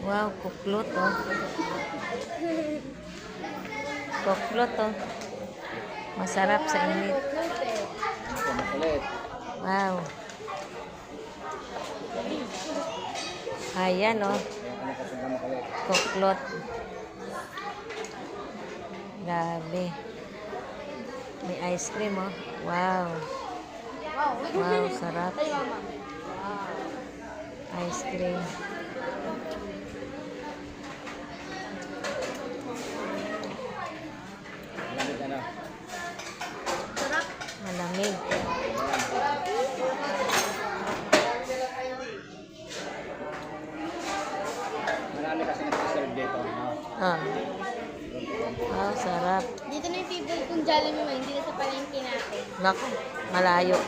Wow, kuklot oh. Kuklot oh. Masarap sa init. Wow. Ayan oh. Kuklot. Grabe. May ice cream oh. Wow. Wow, sarap. Ice cream. Malamig. Marami kasi nag-serve dito. Ah. Wow, sarap. Dito na yung favorite kong Jollibee mo, hindi na sa palengke natin. Naku, malayo.